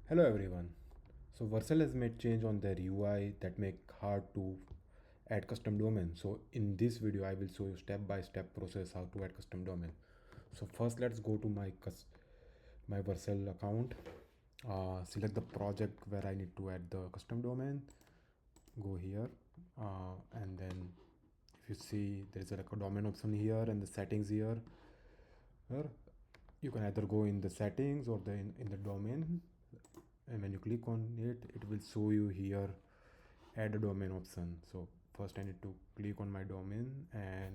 Hello everyone. So Vercel has made change on their UI that make hard to add custom domain. So in this video, I will show you step-by-step process how to add custom domain. So first, let's go to my Vercel account. Select the project where I need to add the custom domain. Go here, and then if you see there is like a domain option here and the settings here. Here you can either go in the settings or in the domain, and when you click on it, it will show you here add a domain option. So first I need to click on my domain, and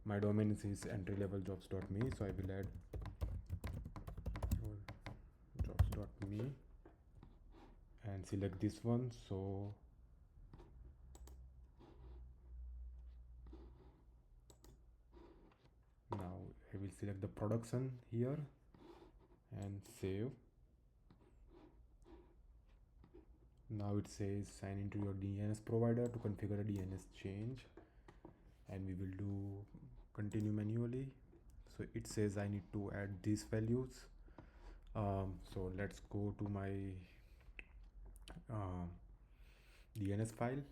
my domain is entryleveljobs.me, so I will add jobs.me and select this one. So now I will select the production here and save. Now it says sign into your DNS provider to configure a DNS change, and we will do continue manually. So it says I need to add these values. So let's go to my uh, DNS file.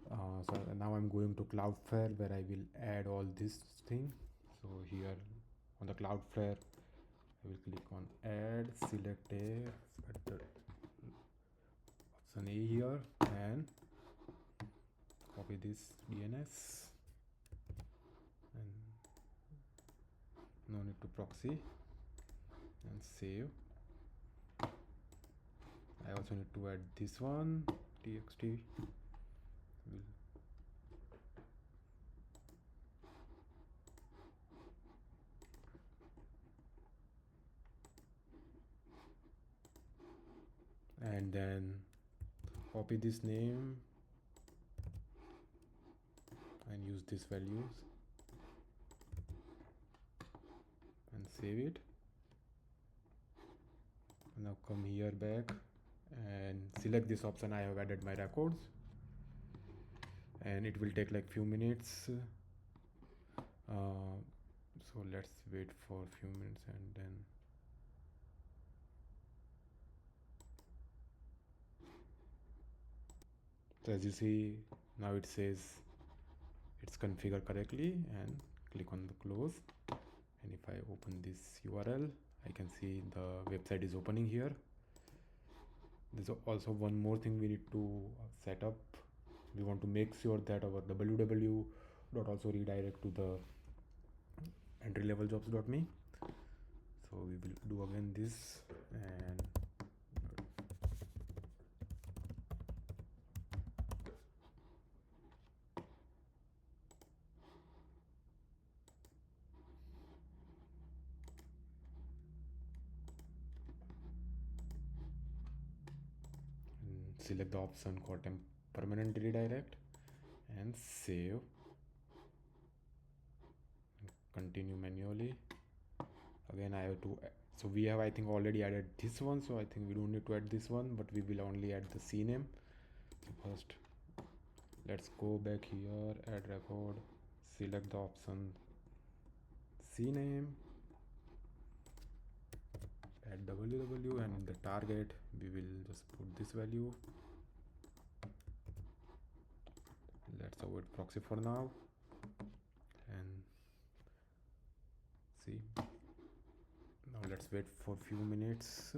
So now I'm going to Cloudflare where I will add all this thing. So here on the Cloudflare, I will click on add, select a option A here, and copy this DNS, and no need to proxy, and save. I also need to add this one, txt. And then copy this name and use these values and save it. Now come here back and select this option. I have added my records, and it will take like few minutes. So let's wait for a few minutes, and then so as you see now it says it's configured correctly, and click on the close. And if I open this URL, I can see the website is opening here. There's also one more thing we need to set up. We want to make sure that our www dot also redirect to the entryleveljobs.me. So we will do again this, and select the option called permanent redirect and save. Continue manually. Again I have to, so we have I think already added this one, so I think we don't need to add this one, but we will only add the CNAME. So first let's go back here, add record, select the option CNAME, add www, and in the target we will just put this value. Let's avoid proxy for now, and see. Now let's wait for a few minutes.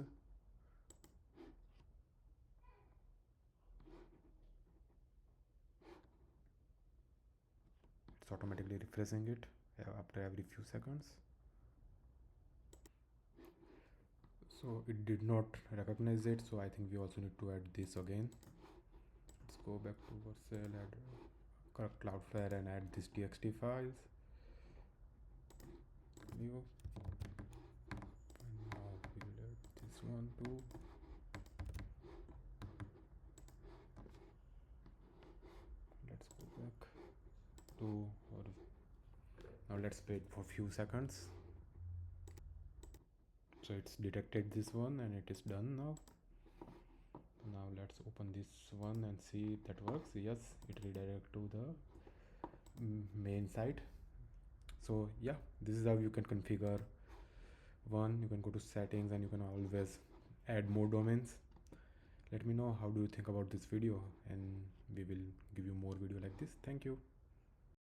It's automatically refreshing it after every few seconds. So it did not recognize it, so I think we also need to add this again. Let's go back to Vercel, add Cloudflare, and add this txt files. New, and now we'll add this one too. Let's go back to now let's wait for a few seconds. So it's detected this one and it is done now. Now let's open this one and see if that works. Yes, it redirects to the main site. So yeah, this is how you can configure One, you can go to settings and you can always add more domains. Let me know how do you think about this video, and we will give you more video like this. Thank you.